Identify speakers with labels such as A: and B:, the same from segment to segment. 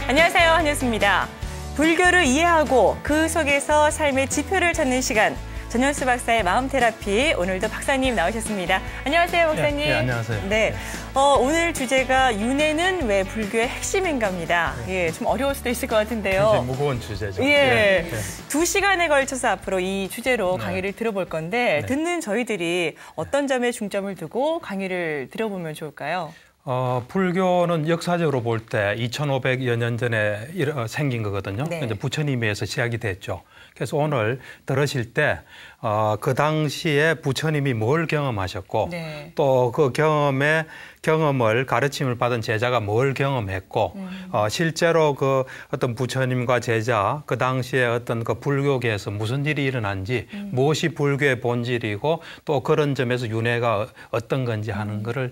A: 안녕하세요, 한효수입니다. 불교를 이해하고 그 속에서 삶의 지표를 찾는 시간. 전현수 박사의 마음 테라피. 오늘도 박사님 나오셨습니다. 안녕하세요, 박사님.
B: 네, 안녕하세요.
A: 네. 오늘 주제가 윤회는 왜 불교의 핵심인가입니다. 예, 좀 어려울 수도 있을 것 같은데요.
B: 굉장히 무거운 주제죠.
A: 예. 2시간에 걸쳐서 앞으로 이 주제로 강의를 들어볼 건데 듣는 저희들이 어떤 점에 중점을 두고 강의를 들어보면 좋을까요?
B: 불교는 역사적으로 볼 때 2500여 년 전에 생긴 거거든요.
A: 네.
B: 이제 부처님에 의해서 시작이 됐죠. 그래서 오늘 들으실 때 그 당시에 부처님이 뭘 경험하셨고
A: 네.
B: 또 그 경험을 가르침을 받은 제자가 뭘 경험했고 실제로 그 어떤 부처님과 제자 그 당시에 어떤 그 불교계에서 무슨 일이 일어난지 무엇이 불교의 본질이고 또 그런 점에서 윤회가 어떤 건지 하는 거를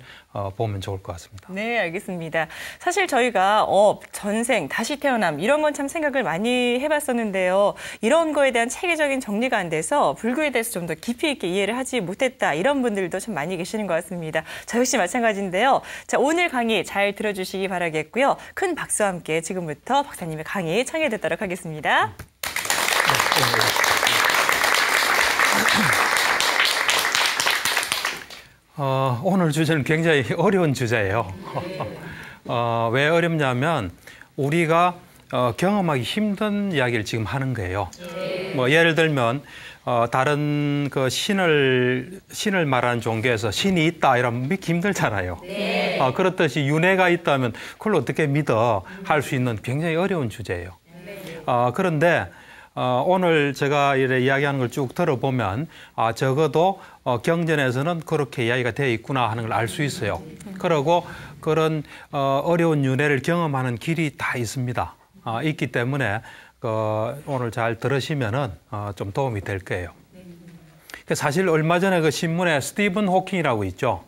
B: 보면 좋을 것 같습니다.
A: 네, 알겠습니다. 사실 저희가 전생, 다시 태어남 이런 건 참 생각을 많이 해봤었는데요. 이런 거에 대한 체계적인 정리가 안 돼서 불교에 대해서 좀 더 깊이 있게 이해를 하지 못했다 이런 분들도 참 많이 계시는 것 같습니다. 저 역시 마찬가지인데요. 자, 오늘 강의 잘 들어주시기 바라겠고요. 큰 박수와 함께 지금부터 박사님의 강의 청해 듣도록 하겠습니다.
B: 오늘 주제는 굉장히 어려운 주제예요. 왜 어렵냐면 우리가 경험하기 힘든 이야기를 지금 하는 거예요. 뭐 예를 들면 다른 그 신을 말하는 종교에서 신이 있다 이러면 믿기 힘들잖아요. 그렇듯이 윤회가 있다면 그걸 어떻게 믿어 할 수 있는 굉장히 어려운 주제예요. 그런데 오늘 제가 이야기하는 걸 쭉 들어보면 적어도 경전에서는 그렇게 이야기가 되어 있구나 하는 걸 알 수 있어요. 그리고 그런 어려운 윤회를 경험하는 길이 다 있습니다. 있기 때문에 오늘 잘 들으시면은 좀 도움이 될 거예요. 사실 얼마 전에 그 신문에 스티븐 호킹이라고 있죠.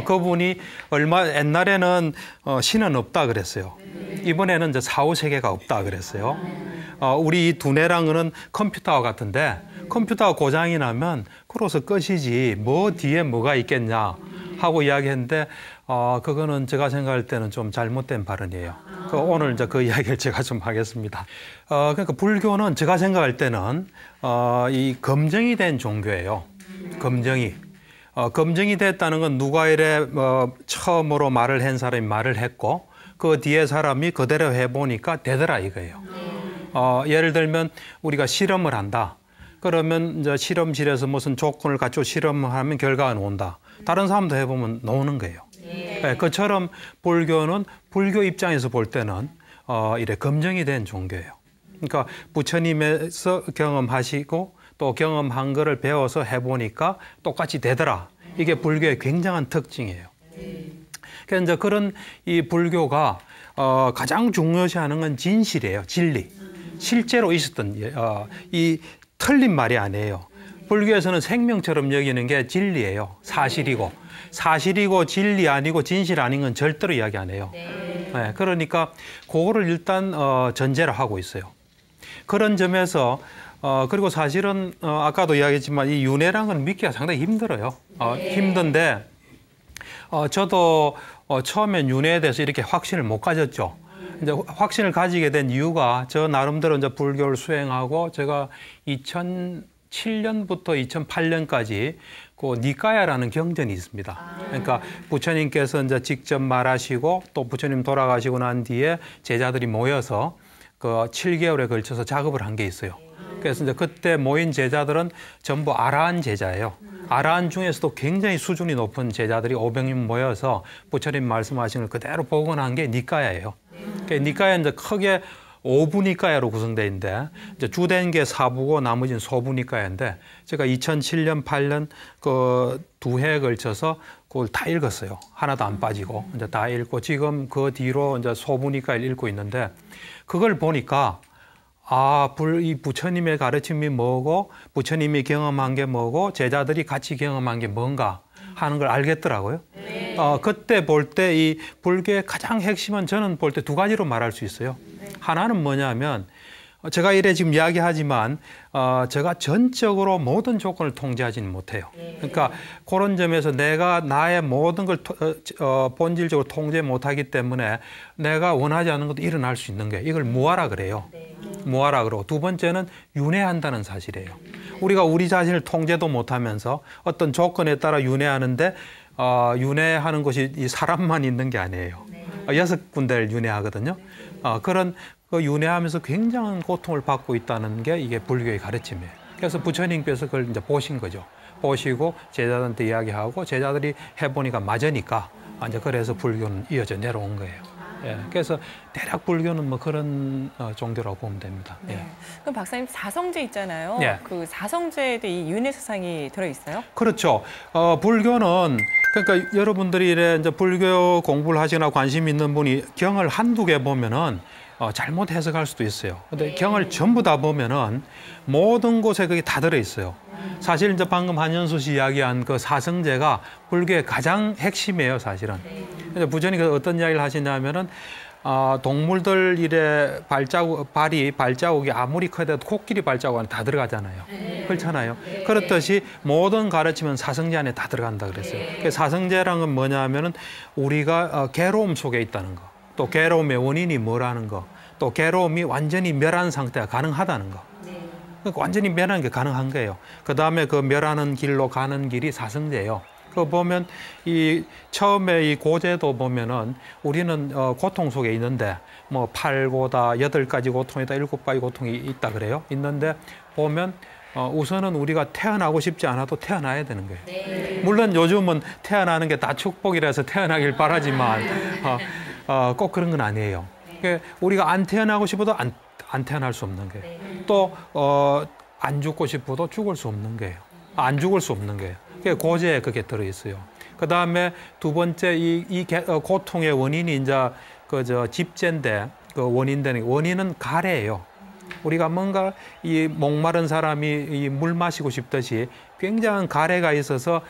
B: 그분이 옛날에는 신은 없다 그랬어요. 이번에는 이제 사후 세계가 없다 그랬어요. 우리 이 두뇌랑은 컴퓨터와 같은데 컴퓨터가 고장이 나면 그로서 끝이지 뭐 뒤에 뭐가 있겠냐 하고 이야기했는데 그거는 제가 생각할 때는 좀 잘못된 발언이에요. 오늘 이제 그 이야기를 제가 좀 하겠습니다. 그러니까 불교는 제가 생각할 때는 이 검증이 된 종교예요. 검증이 됐다는 건 누가 이래 처음으로 말을 한 사람이 말을 했고 그 뒤에 사람이 그대로 해보니까 되더라 이거예요. 예를 들면 우리가 실험을 한다. 그러면 이제 실험실에서 무슨 조건을 갖추고 실험을 하면 결과가 나온다. 다른 사람도 해보면 나오는 거예요. 그처럼 불교는 불교 입장에서 볼 때는 이래 검증이 된 종교예요. 그러니까 부처님에서 경험하시고 또 경험한 거를 배워서 해보니까 똑같이 되더라. 이게 불교의 굉장한 특징이에요. 그래서 이제 그런 이 불교가 가장 중요시하는 건 진실이에요. 진리. 실제로 있었던 이 틀린 말이 아니에요. 불교에서는 생명처럼 여기는 게 진리예요. 사실이고 진리 아니고 진실 아닌 건 절대로 이야기 안 해요. 네, 그러니까 그거를 일단 전제로 하고 있어요. 그런 점에서 그리고 사실은 아까도 이야기했지만 이 윤회라는 건 믿기가 상당히 힘들어요. 힘든데 저도 처음엔 윤회에 대해서 이렇게 확신을 못 가졌죠. 이제 확신을 가지게 된 이유가 저 나름대로 이제 불교를 수행하고 제가 2007년부터 2008년까지 그 니까야라는 경전이 있습니다. 그러니까 부처님께서 이제 직접 말하시고 또 부처님 돌아가시고 난 뒤에 제자들이 모여서 그 7개월에 걸쳐서 작업을 한 게 있어요. 그래서 이제 그때 모인 제자들은 전부 아라한 제자예요. 아라한 중에서도 굉장히 수준이 높은 제자들이 500명 모여서 부처님 말씀하신 걸 그대로 복원한 게 니까야예요. 니까야는 이제 크게 5부 니까야로 구성되어 있는데 이제 주된 게 사부고 나머지는 소부 니까야인데 제가 2007년, 8년 그 2회에 걸쳐서 그걸 다 읽었어요. 하나도 안 빠지고 이제 다 읽고 지금 그 뒤로 이제 소부 니까야를 읽고 있는데 그걸 보니까 이 부처님의 가르침이 뭐고 부처님이 경험한 게 뭐고 제자들이 같이 경험한 게 뭔가 하는 걸 알겠더라고요. 그때 볼 때 이 불교의 가장 핵심은 저는 볼 때 두 가지로 말할 수 있어요. 하나는 뭐냐면 제가 이래 지금 이야기하지만 제가 전적으로 모든 조건을 통제하지는 못해요. 그러니까 그런 점에서 내가 나의 모든 걸 본질적으로 통제 못하기 때문에 내가 원하지 않는 것도 일어날 수 있는 게 이걸 무아라 그래요. 무아라 그러고 두 번째는 윤회한다는 사실이에요. 우리가 우리 자신을 통제도 못하면서 어떤 조건에 따라 윤회하는데 윤회하는 곳이 이 사람만 있는 게 아니에요. 6군데를 윤회하거든요. 그런 그 윤회하면서 굉장한 고통을 받고 있다는 게 이게 불교의 가르침이에요. 그래서 부처님께서 그걸 이제 보신 거죠. 보시고 제자들한테 이야기하고 제자들이 해보니까 맞으니까 이제 그래서 불교는 이어져 내려온 거예요. 예, 그래서 대략 불교는 뭐 그런 정도라고 보면 됩니다. 예.
A: 네. 그럼 박사님 사성제 있잖아요.
B: 예.
A: 그 사성제에도 이 윤회 사상이 들어 있어요?
B: 그렇죠. 불교는 그러니까 여러분들이 이제 불교 공부를 하시거나 관심 있는 분이 경을 한두 개 보면은 잘못 해석할 수도 있어요. 근데 경을 전부 다 보면은 모든 곳에 그게 다 들어 있어요. 사실 이제 방금 한현수 씨 이야기한 그 사성제가 불교의 가장 핵심이에요, 사실은. 근데 부처님께서 어떤 이야기를 하시냐면은 동물들 일에 발자국이 아무리 커도 코끼리 발자국 안에 다 들어가잖아요. 그렇잖아요. 그렇듯이 모든 가르침은 사성제 안에 다 들어간다 그랬어요. 사성제라는 건 뭐냐면은 우리가 괴로움 속에 있다는 거. 또 괴로움의 원인이 뭐라는 거, 또 괴로움이 완전히 멸한 상태가 가능하다는 거. 그러니까 완전히 멸하는 게 가능한 거예요. 그 다음에 그 멸하는 길로 가는 길이 사성제예요. 그거 보면 이 처음에 이 고제도 보면은 우리는 고통 속에 있는데 뭐 8고다, 8가지 고통이다, 7가지 고통이 있다 그래요. 있는데 보면 우선은 우리가 태어나고 싶지 않아도 태어나야 되는 거예요. 물론 요즘은 태어나는 게 다 축복이라서 태어나길 바라지만 꼭 그런 건 아니에요. 그러니까 우리가 안 태어나고 싶어도 안 태어날 수 없는 거예요. 또 안 죽고 싶어도 죽을 수 없는 거예요. 안 죽을 수 없는 거예요. 그러니까 고제에 그게 들어있어요. 그 다음에 두 번째 이 고통의 원인이 이제 집제인데 그 원인은 가래예요. 우리가 뭔가 이 목마른 사람이 이 물 마시고 싶듯이 굉장한 가래가 있어서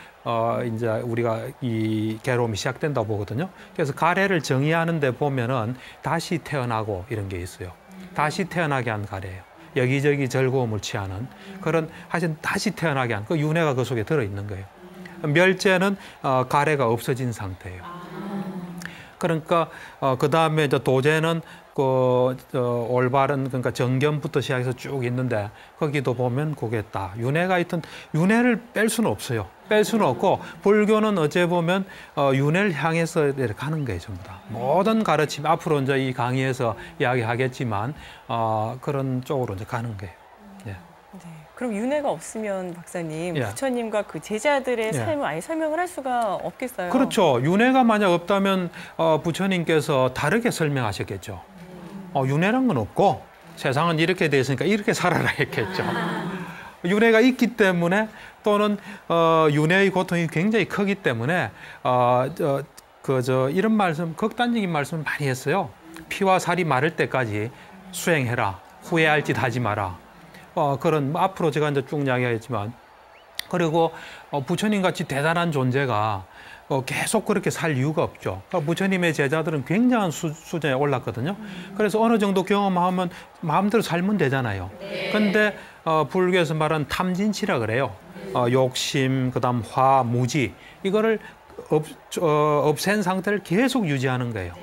B: 이제 우리가 이 괴로움이 시작된다고 보거든요. 그래서 가래를 정의하는 데 보면은 다시 태어나고 이런 게 있어요. 다시 태어나게 한 가래예요. 여기저기 즐거움을 취하는 그런 하여튼 다시 태어나게 한 그 윤회가 그 속에 들어있는 거예요. 멸제는 가래가 없어진 상태예요. 그러니까 그 다음에 이제 도제는 올바른 그러니까 정견부터 시작해서 쭉 있는데 거기도 보면 그게 다 윤회가 있던 윤회를 뺄 수는 없어요. 뺄 수는 없고 불교는 어째 보면 윤회를 향해서 가는 거예요, 전부 다. 모든 가르침 앞으로 이제 이 강의에서 이야기하겠지만 그런 쪽으로 이제 가는 거예요. 예.
A: 네. 그럼 윤회가 없으면 박사님
B: 예.
A: 부처님과 그 제자들의 삶을 아예 설명을 할 수가 없겠어요.
B: 그렇죠. 윤회가 만약 없다면 부처님께서 다르게 설명하셨겠죠. 윤회란 건 없고 세상은 이렇게 돼 있으니까 이렇게 살아라 했겠죠. 윤회가 있기 때문에 또는 윤회의 고통이 굉장히 크기 때문에 이런 말씀, 극단적인 말씀을 많이 했어요. 피와 살이 마를 때까지 수행해라. 후회할 짓 하지 마라. 그런 앞으로 제가 이제 쭉 이야기하겠지만 그리고 부처님 같이 대단한 존재가 계속 그렇게 살 이유가 없죠. 그러니까 부처님의 제자들은 굉장한 수준에 올랐거든요. 그래서 어느 정도 경험하면 마음대로 살면 되잖아요. 근데 불교에서 말하는 탐진치라 그래요. 욕심, 그다음 화, 무지 이거를 없앤 상태를 계속 유지하는 거예요.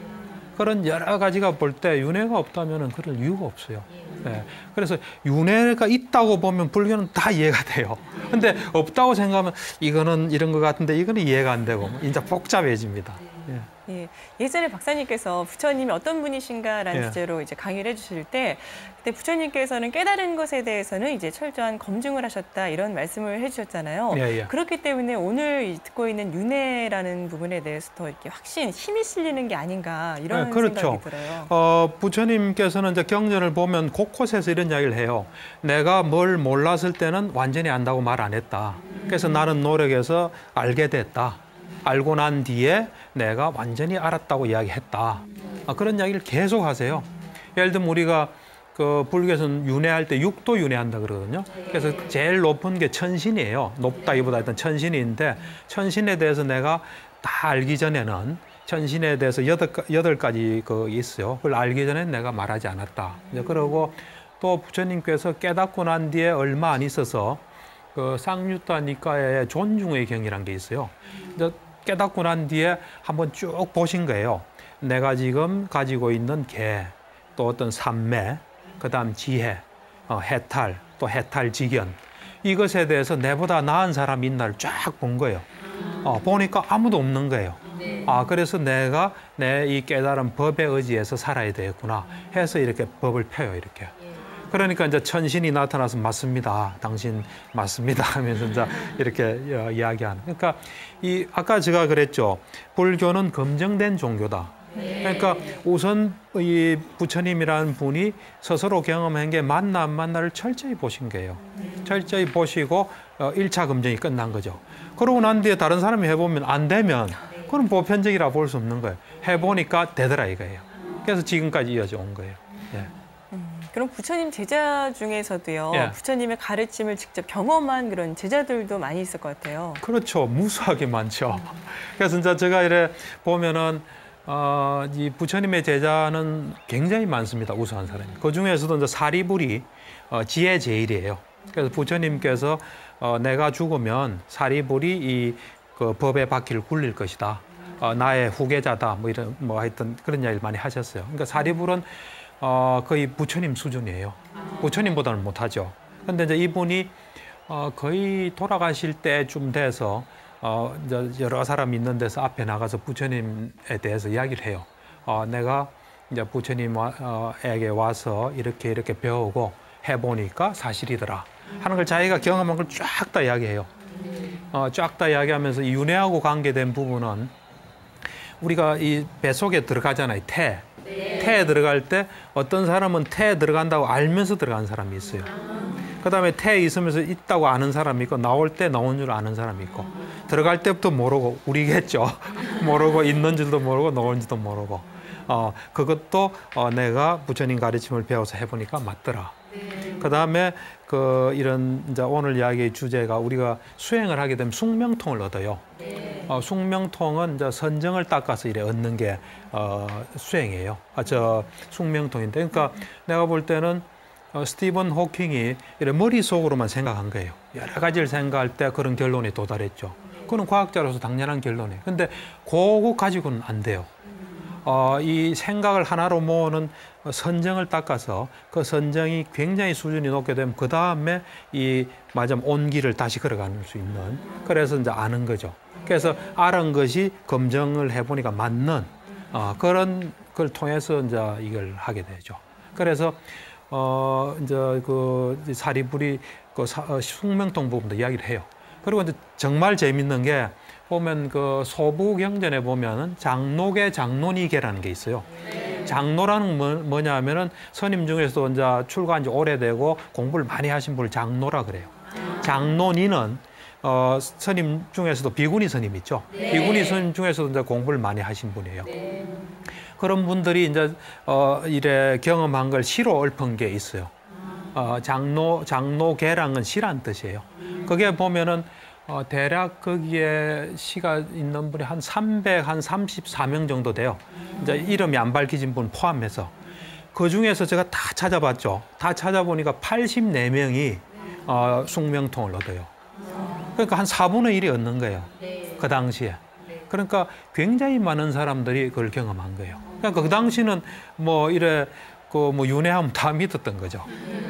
B: 그런 여러 가지가 볼 때 윤회가 없다면 그럴 이유가 없어요. 네. 그래서 윤회가 있다고 보면 불교는 다 이해가 돼요. 근데 없다고 생각하면 이거는 이런 것 같은데 이거는 이해가 안 되고 이제 복잡해집니다. 예.
A: 예. 예전에 박사님께서 부처님이 어떤 분이신가라는
B: 예.
A: 주제로 이제 강의를 해주실 때 그때 부처님께서는 깨달은 것에 대해서는 이제 철저한 검증을 하셨다 이런 말씀을 해주셨잖아요.
B: 예, 예.
A: 그렇기 때문에 오늘 듣고 있는 윤회라는 부분에 대해서 더 이렇게 확신, 힘이 실리는 게 아닌가 이런
B: 그렇죠.
A: 생각이 들어요.
B: 부처님께서는 이제 경전을 보면 곳곳에서 이런 이야기를 해요. 내가 뭘 몰랐을 때는 완전히 안다고 말 안 했다. 그래서 나는 노력해서 알게 됐다. 알고 난 뒤에 내가 완전히 알았다고 이야기했다. 그런 이야기를 계속 하세요. 예를 들면 우리가 그 불교에서는 윤회할 때 육도 윤회한다 그러거든요. 그래서 제일 높은 게 천신이에요. 높다기보다 일단 천신인데 천신에 대해서 내가 다 알기 전에는 천신에 대해서 여덟 가지 그 있어요. 그걸 알기 전에 내가 말하지 않았다. 이제 그러고 또 부처님께서 깨닫고 난 뒤에 얼마 안 있어서 그 쌍유타 니카의 존중의 경이라는 게 있어요. 이제 깨닫고 난 뒤에 한번 쭉 보신 거예요. 내가 지금 가지고 있는 계, 또 어떤 삼매, 그다음 지혜, 해탈, 또 해탈직연, 이것에 대해서 내보다 나은 사람이 있나를 쫙 본 거예요. 보니까 아무도 없는 거예요. 그래서 내가 내 이 깨달은 법에 의지해서 살아야 되겠구나 해서 이렇게 법을 펴요, 이렇게. 그러니까 이제 천신이 나타나서 맞습니다. 당신 맞습니다 하면서 이제 이렇게 이야기하는. 그러니까 이 아까 제가 그랬죠. 불교는 검증된 종교다. 그러니까 우선 이 부처님이라는 분이 스스로 경험한 게 맞나 안 맞나를 철저히 보신 거예요. 철저히 보시고 1차 검증이 끝난 거죠. 그러고 난 뒤에 다른 사람이 해보면 안 되면 그건 보편적이라 볼 수 없는 거예요. 해보니까 되더라 이거예요. 그래서 지금까지 이어져 온 거예요. 예.
A: 그럼 부처님 제자 중에서도요.
B: 예.
A: 부처님의 가르침을 직접 경험한 그런 제자들도 많이 있을 것 같아요.
B: 그렇죠. 무수하게 많죠. 그래서 이제 제가 이래 보면은 이 부처님의 제자는 굉장히 많습니다. 우수한 사람이. 그 중에서도 이제 사리불이 지혜 제일이에요. 그래서 부처님께서 내가 죽으면 사리불이 이 그 법의 바퀴를 굴릴 것이다. 나의 후계자다. 뭐 이런 뭐 하여튼 그런 이야기를 많이 하셨어요. 그러니까 사리불은 거의 부처님 수준이에요. 부처님보다는 못하죠. 근데 이제 이분이 거의 돌아가실 때쯤 돼서 이제 여러 사람이 있는 데서 앞에 나가서 부처님에 대해서 이야기를 해요. 내가 이제 부처님에게 와서 이렇게 배우고 해보니까 사실이더라 하는 걸 자기가 경험한 걸 쫙 다 이야기해요. 쫙 다 이야기하면서 이 윤회하고 관계된 부분은 우리가 이 뱃속에 들어가잖아요. 태에 들어갈 때 어떤 사람은 태에 들어간다고 알면서 들어가는 사람이 있어요. 그다음에 태에 있으면서 있다고 아는 사람이 있고 나올 때 나온 줄 아는 사람이 있고 들어갈 때부터 모르고 우리겠죠. 모르고 있는 줄도 모르고 나온 줄도 모르고 그것도 내가 부처님 가르침을 배워서 해보니까 맞더라. 그다음에 이런 이제 오늘 이야기의 주제가 우리가 수행을 하게 되면 숙명통을 얻어요. 숙명통은 이제 선정을 닦아서 이래 얻는 게 수행이에요. 숙명통인데, 그러니까 내가 볼 때는 스티븐 호킹이 이래 머릿속으로만 생각한 거예요. 여러 가지를 생각할 때 그런 결론에 도달했죠. 그건 과학자로서 당연한 결론이에요. 근데 그거 가지고는 안 돼요. 이 생각을 하나로 모으는 선정을 닦아서 그 선정이 굉장히 수준이 높게 되면 그 다음에 이 온기를 다시 걸어가는 수 있는, 그래서 이제 아는 거죠. 그래서 알은 것이 검증을 해보니까 맞는 그런 걸 통해서 이제 이걸 하게 되죠. 그래서 이제 사리불이 숙명통 부분도 이야기를 해요. 그리고 이제 정말 재밌는 게 보면 소부경전에 보면은 장로계 장론이계라는 게 있어요. 장로라는 뭐냐면은 스님 중에서도 이제 출가한 지 오래되고 공부를 많이 하신 분을 장로라 그래요. 장론이는 스님 중에서도 비구니 스님 있죠. 비구니 스님 중에서도 이제 공부를 많이 하신 분이에요. 그런 분들이 이제 이래 경험한 걸 시로 읊은 게 있어요. 장로계란 건 시란 뜻이에요. 그게 보면은 대략 거기에 시가 있는 분이 한 334명 정도 돼요. 이제 이름이 안 밝혀진 분 포함해서. 그 중에서 제가 다 찾아봤죠. 다 찾아보니까 84명이 숙명통을 얻어요. 그러니까 한 4분의 1이 얻는 거예요. 그 당시에. 그러니까 굉장히 많은 사람들이 그걸 경험한 거예요. 그러니까 그 당시는 윤회하면 다 믿었던 거죠.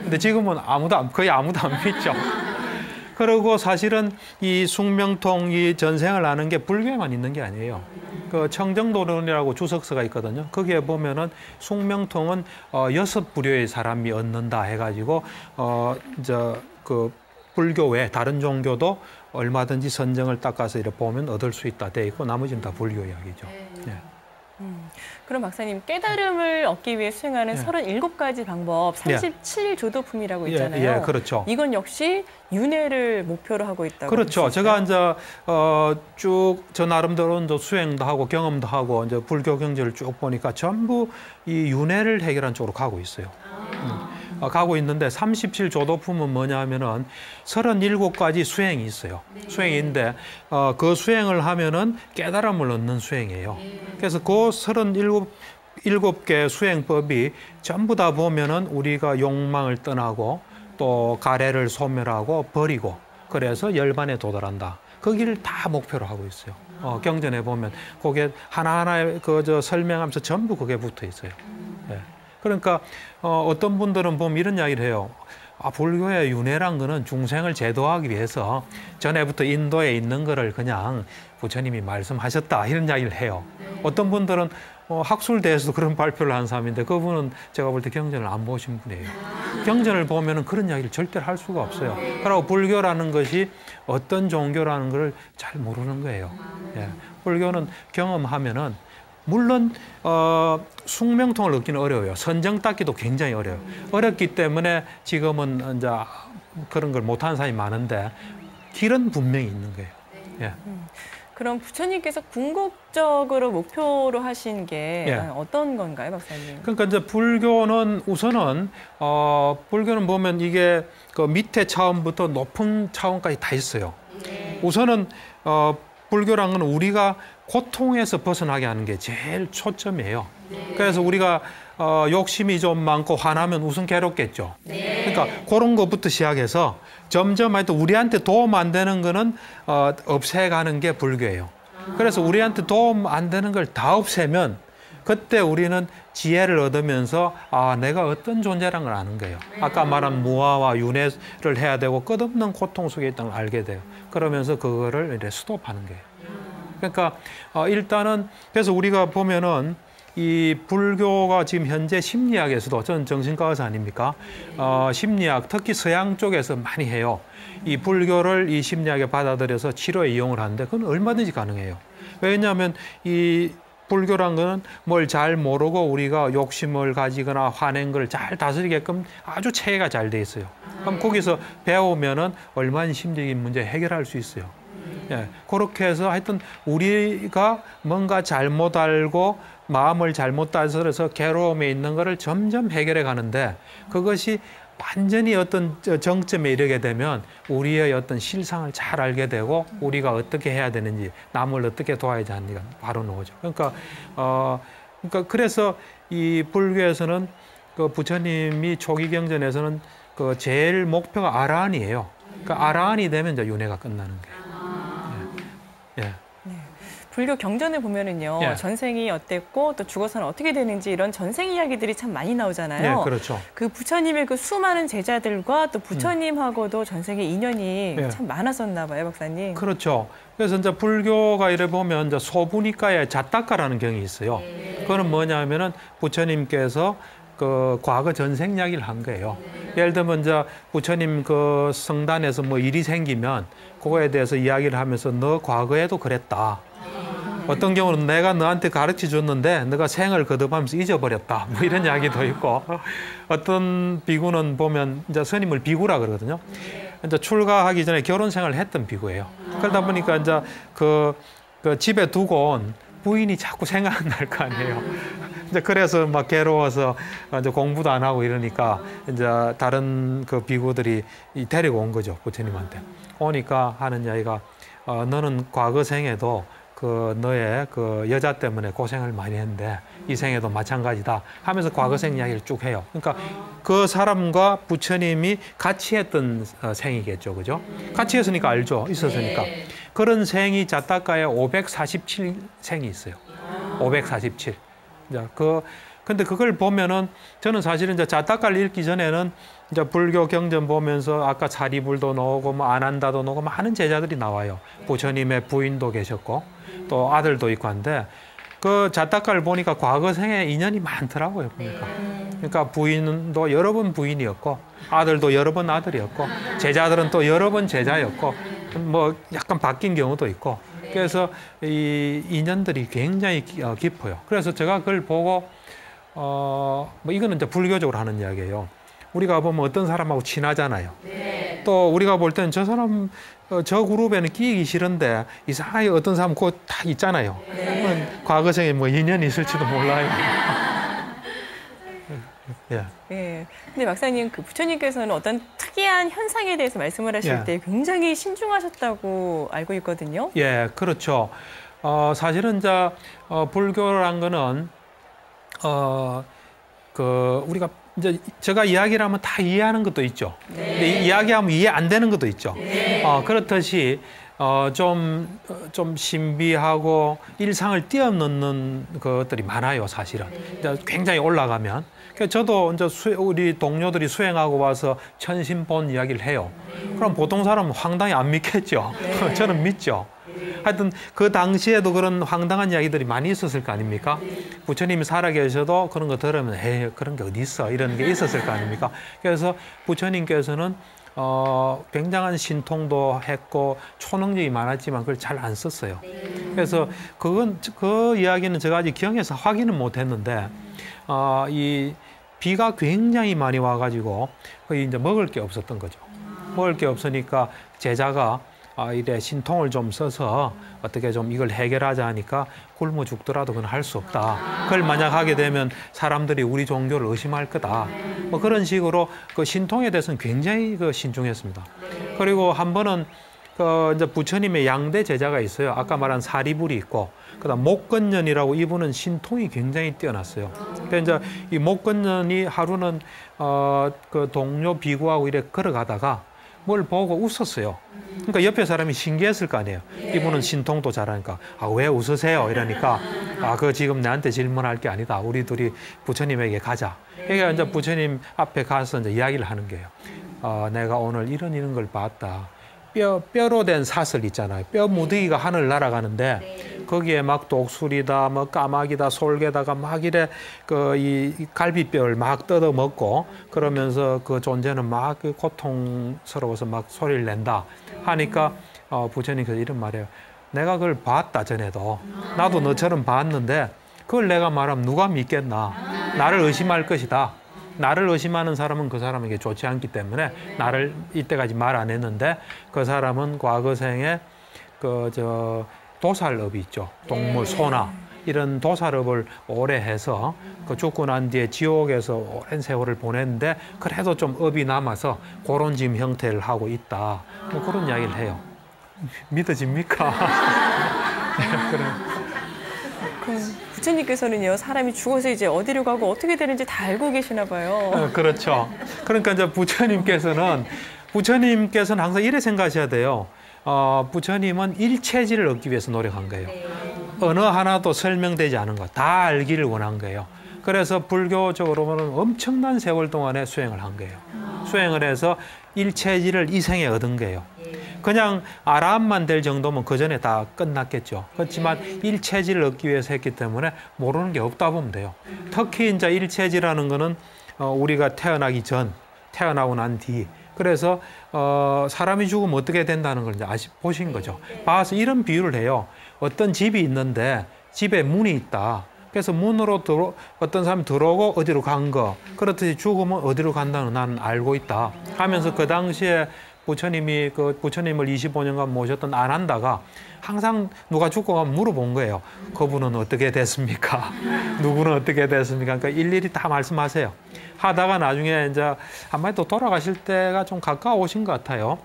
B: 근데 지금은 거의 아무도 안 믿죠. 그리고 사실은 이 숙명통, 이 전생을 아는 게 불교에만 있는 게 아니에요. 청정도론이라고 주석서가 있거든요. 거기에 보면은 숙명통은 6부류의 사람이 얻는다 해가지고 불교 외 다른 종교도 얼마든지 선정을 닦아서 이렇게 보면 얻을 수 있다 돼 있고 나머지는 다 불교 이야기죠. 네.
A: 그럼 박사님, 깨달음을 얻기 위해 수행하는 37가지 방법, 37조도품이라고 있잖아요.
B: 그렇죠.
A: 이건 역시 윤회를 목표로 하고 있다고.
B: 그렇죠. 제가 이제 쭉 저 나름대로 이제 수행도 하고 경험도 하고 이제 불교 경제를 쭉 보니까 전부 이 윤회를 해결한 쪽으로 가고 있어요. 가고 있는데 37조도품은 뭐냐면은 37가지 수행이 있어요. 수행인데 그 수행을 하면은 깨달음을 얻는 수행이에요. 그래서 그 7개 수행법이 전부 다 보면은 우리가 욕망을 떠나고 또 가래를 소멸하고 버리고 그래서 열반에 도달한다. 그 길을 다 목표로 하고 있어요. 경전에 보면 그게 하나하나 설명하면서 전부 그게 붙어 있어요. 예. 그러니까 어떤 분들은 보면 이런 이야기를 해요. 불교의 윤회란 거는 중생을 제도하기 위해서 전에부터 인도에 있는 거를 그냥 부처님이 말씀하셨다 이런 이야기를 해요. 어떤 분들은 학술대에서도 그런 발표를 한 사람인데 그분은 제가 볼 때 경전을 안 보신 분이에요. 경전을 보면은 그런 이야기를 절대로 할 수가 없어요. 그리고 불교라는 것이 어떤 종교라는 걸 잘 모르는 거예요. 예. 불교는 경험하면은 물론 숙명통을 얻기는 어려워요. 선정 닦기도 굉장히 어려워요. 어렵기 때문에 지금은 이제 그런 걸 못하는 사람이 많은데 길은 분명히 있는 거예요. 예.
A: 그럼 부처님께서 궁극적으로 목표로 하신 게
B: 예.
A: 어떤 건가요, 박사님?
B: 그러니까 이제 불교는 우선은 불교는 보면 이게 그 밑에 차원부터 높은 차원까지 다 있어요. 우선은 불교란 건 우리가 고통에서 벗어나게 하는 게 제일 초점이에요. 그래서 우리가 욕심이 좀 많고 화나면 우선 괴롭겠죠. 그러니까 그런 것부터 시작해서 점점 하여튼 우리한테 도움 안 되는 거는 없애가는 게 불교예요. 그래서 우리한테 도움 안 되는 걸 다 없애면 그때 우리는 지혜를 얻으면서 내가 어떤 존재라는 걸 아는 거예요. 아까 말한 무아와 윤회를 해야 되고 끝없는 고통 속에 있다는 걸 알게 돼요. 그러면서 그거를 이제 스톱하는 거예요. 그러니까 일단은 그래서 우리가 보면은 이 불교가 지금 현재 심리학에서도 저는 정신과 의사 아닙니까? 심리학 특히 서양 쪽에서 많이 해요. 이 불교를 이 심리학에 받아들여서 치료에 이용을 하는데 그건 얼마든지 가능해요. 왜냐하면 이 불교란 거는 뭘 잘 모르고 우리가 욕심을 가지거나 화낸 걸 잘 다스리게끔 아주 체계가 잘 돼 있어요. 그럼 거기서 배우면은 얼마나 심리적인 문제 해결할 수 있어요. 예, 그렇게 해서 하여튼 우리가 뭔가 잘못 알고 마음을 잘못 다스려서 괴로움에 있는 거를 점점 해결해 가는데 그것이 완전히 어떤 정점에 이르게 되면 우리의 어떤 실상을 잘 알게 되고 우리가 어떻게 해야 되는지 남을 어떻게 도와야 하는지가 바로 나오죠. 그러니까 그래서 이 불교에서는 그 부처님이 초기 경전에서는 그 제일 목표가 아라한이에요. 그러니까 아라한이 되면 이제 윤회가 끝나는 거예요. 예.
A: 불교 경전을 보면은요,
B: 예.
A: 전생이 어땠고 또 죽어서는 어떻게 되는지 이런 전생 이야기들이 참 많이 나오잖아요.
B: 네, 그렇죠.
A: 그 부처님의 그 수많은 제자들과 또 부처님하고도 전생에 인연이
B: 예.
A: 참 많았었나 봐요, 박사님.
B: 그렇죠. 그래서 이제 불교가 이래 보면 이제 소부니까의 자타카라는 경이 있어요. 그거는 뭐냐면은 부처님께서 그 과거 전생 이야기를 한 거예요. 예를 들면 이제 부처님 그 성단에서 뭐 일이 생기면 그거에 대해서 이야기를 하면서 너 과거에도 그랬다. 어떤 경우는 내가 너한테 가르쳐 줬는데 너가 생을 거듭하면서 잊어버렸다. 뭐 이런 이야기도 있고 어떤 비구는 보면 이제 스님을 비구라 그러거든요. 이제 출가하기 전에 결혼 생활을 했던 비구예요. 그러다 보니까 이제 그 집에 두고 온 부인이 자꾸 생각날 거 아니에요. 이제 그래서 막 괴로워서 이제 공부도 안 하고 이러니까 이제 다른 그 비구들이 데리고 온 거죠, 부처님한테. 오니까 하는 이야기가 너는 과거 생에도 그 너의 그 여자 때문에 고생을 많이 했는데 이 생에도 마찬가지다 하면서 과거 생 이야기를 쭉 해요. 그러니까 그 사람과 부처님이 같이 했던 생이겠죠, 그죠? 같이 했으니까 알죠, 있었으니까. 그런 생이 자타카에 547생이 있어요. 547. 근데 그걸 보면은 저는 사실은 이제 자타카를 읽기 전에는 이제 불교 경전 보면서 아까 사리불도 나오고 뭐 아난다도 나오고 많은 제자들이 나와요. 부처님의 부인도 계셨고 또 아들도 있고 한데 그 자타카를 보니까 과거 생에 인연이 많더라고요, 보니까. 그러니까 부인도 여러 번 부인이었고 아들도 여러 번 아들이었고 제자들은 또 여러 번 제자였고 뭐 약간 바뀐 경우도 있고 그래서 이 인연들이 굉장히 깊어요. 그래서 제가 그걸 보고 뭐 이거는 이제 불교적으로 하는 이야기예요. 우리가 보면 어떤 사람하고 친하잖아요. 또 우리가 볼 때는 저 사람 저 그룹에는 끼기 싫은데 이상하게 어떤 사람 곧 다 있잖아요. 과거 생에 뭐 인연이 있을지도 몰라요. 예.
A: 예. 근데 박사님, 그 부처님께서는 어떤 특이한 현상에 대해서 말씀을 하실
B: 예.
A: 때 굉장히 신중하셨다고 알고 있거든요.
B: 예, 그렇죠. 사실은 이제 불교란 거는 우리가 이제 제가 이야기를 하면 다 이해하는 것도 있죠. 근데 이야기하면 이해 안 되는 것도 있죠. 그렇듯이 좀 신비하고 일상을 뛰어넘는 것들이 많아요, 사실은. 굉장히 올라가면. 저도 이제 우리 동료들이 수행하고 와서 천신본 이야기를 해요. 그럼 보통 사람은 황당히 안 믿겠죠. 저는 믿죠. 하여튼 그 당시에도 그런 황당한 이야기들이 많이 있었을 거 아닙니까? 부처님이 살아계셔도 그런 거 들으면 에이, 그런 게 어디 있어? 이런 게 있었을 거 아닙니까? 그래서 부처님께서는 굉장한 신통도 했고 초능력이 많았지만 그걸 잘 안 썼어요. 그래서 그 이야기는 제가 아직 기억해서 확인은 못 했는데 이 비가 굉장히 많이 와가지고 거의 이제 먹을 게 없었던 거죠. 먹을 게 없으니까 제자가 이래 신통을 좀 써서 어떻게 좀 이걸 해결하자 하니까 굶어 죽더라도 그건 할 수 없다. 그걸 만약 하게 되면 사람들이 우리 종교를 의심할 거다. 뭐 그런 식으로 그 신통에 대해서는 굉장히 신중했습니다. 그리고 한 번은 이제 부처님의 양대 제자가 있어요. 아까 말한 사리불이 있고, 그다음 목건년이라고 이분은 신통이 굉장히 뛰어났어요. 그래서 이제 이 목건년이 하루는 그 동료 비구하고 이렇게 걸어가다가 뭘 보고 웃었어요. 그러니까 옆에 사람이 신기했을 거 아니에요. 이분은 신통도 잘하니까 왜 웃으세요? 이러니까 그거 지금 나한테 질문할 게 아니다. 우리 둘이 부처님에게 가자. 그러니까 이제 부처님 앞에 가서 이제 이야기를 하는 거예요. 내가 오늘 이런 걸 봤다. 뼈로 된 사슬 있잖아요. 뼈 무더기가 하늘 날아가는데 거기에 막 독수리다, 뭐 까마귀다, 솔개다가 막 이래 이 갈비뼈를 막 뜯어 먹고 그러면서 그 존재는 막 고통스러워서 막 소리를 낸다 하니까 부처님께서 이런 말이에요. 내가 그걸 봤다 전에도. 나도 너처럼 봤는데 그걸 내가 말하면 누가 믿겠나? 나를 의심할 것이다. 나를 의심하는 사람은 그 사람에게 좋지 않기 때문에 나를 이때까지 말 안 했는데 그 사람은 과거생에 도살업이 있죠. 동물, 소나 이런 도살업을 오래 해서 죽고 난 뒤에 지옥에서 오랜 세월을 보냈는데 그래도 좀 업이 남아서 그런 지금 형태를 하고 있다. 뭐 그런 이야기를 해요. 믿어집니까? 네, 그래.
A: 부처님께서는요, 사람이 죽어서 이제 어디로 가고 어떻게 되는지 다 알고 계시나 봐요.
B: 그렇죠. 그러니까 이제 부처님께서는 항상 이래 생각하셔야 돼요. 부처님은 일체지를 얻기 위해서 노력한 거예요. 어느 하나도 설명되지 않은 거, 다 알기를 원한 거예요. 그래서 불교적으로는 엄청난 세월 동안에 수행을 한 거예요. 수행을 해서 일체지를 이 생에 얻은 거예요. 그냥 아라함만 될 정도면 그 전에 다 끝났겠죠. 그렇지만 일체지를 얻기 위해서 했기 때문에 모르는 게 없다 보면 돼요. 특히 이제 일체지라는 거는 우리가 태어나고 난 뒤. 그래서 사람이 죽으면 어떻게 된다는 걸 이제 보신 거죠. 봐서 이런 비유를 해요. 어떤 집이 있는데 집에 문이 있다. 그래서 문으로 어떤 사람이 들어오고 어디로 간 거. 그렇듯이 죽으면 어디로 간다는 나는 알고 있다. 하면서 그 당시에 부처님을 25년간 모셨던 아난다가 항상 누가 죽고 가면 물어본 거예요. 그분은 어떻게 됐습니까? 누구는 어떻게 됐습니까? 그러니까 일일이 다 말씀하세요. 하다가 나중에 이제 한마디 돌아가실 때가 좀 가까우신 것 같아요.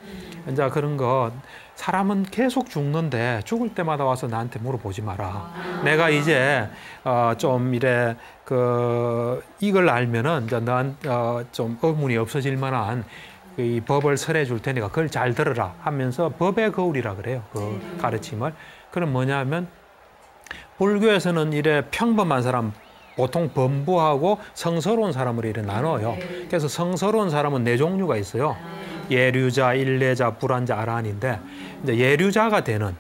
B: 이제 그런 거 사람은 계속 죽는데 죽을 때마다 와서 나한테 물어보지 마라. 내가 이제 좀 이래 이걸 알면은 이제 좀 의문이 없어질 만한 이 법을 설해 줄 테니까 그걸 잘 들으라 하면서 법의 거울이라 그래요. 그 가르침을. 그럼 뭐냐면 불교에서는 이래 평범한 사람, 보통 범부하고 성스러운 사람을 이래 나눠요. 그래서 성스러운 사람은 네 종류가 있어요. 예류자, 일례자, 불안자, 아라한인데 이제 예류자가 되는.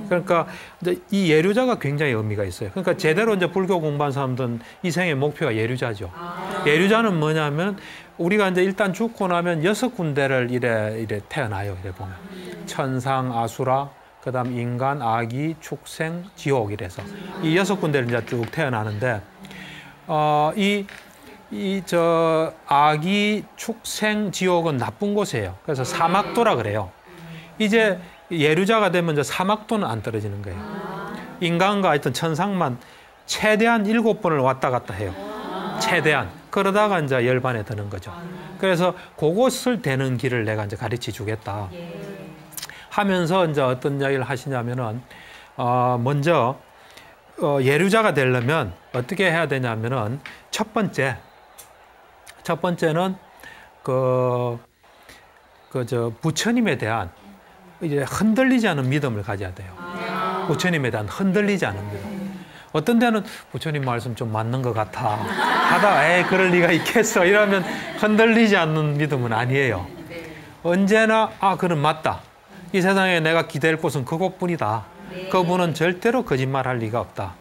B: 그러니까 이제 이 예류자가 굉장히 의미가 있어요. 그러니까 제대로 이제 불교 공부한 사람들은 이 생의 목표가 예류자죠. 예류자는 뭐냐면 우리가 이제 일단 죽고 나면 6군데를 이래 태어나요. 이래 보면 천상, 아수라, 그다음 인간, 아기, 축생, 지옥 이래서 이 6군데를 이제 쭉 태어나는데 아기, 축생, 지옥은 나쁜 곳이에요. 그래서 사막도라 그래요. 이제 예류자가 되면 이제 사막도는 안 떨어지는 거예요. 인간과 하여튼 천상만 최대한 7번을 왔다 갔다 해요. 최대한. 그러다가 이제 열반에 드는 거죠. 그래서 그곳을 되는 길을 내가 이제 가르쳐 주겠다. 하면서 이제 어떤 이야기를 하시냐면은, 먼저, 예류자가 되려면 어떻게 해야 되냐면은 첫 번째는 부처님에 대한 이제 흔들리지 않은 믿음을 가져야 돼요. 부처님에 대한 흔들리지 않은 믿음. 어떤 데는 부처님 말씀 좀 맞는 것 같아 하다가 에이 그럴 리가 있겠어 이러면 흔들리지 않는 믿음은 아니에요. 언제나 그는 맞다. 이 세상에 내가 기댈 곳은 그곳뿐이다. 그분은 절대로 거짓말할 리가 없다.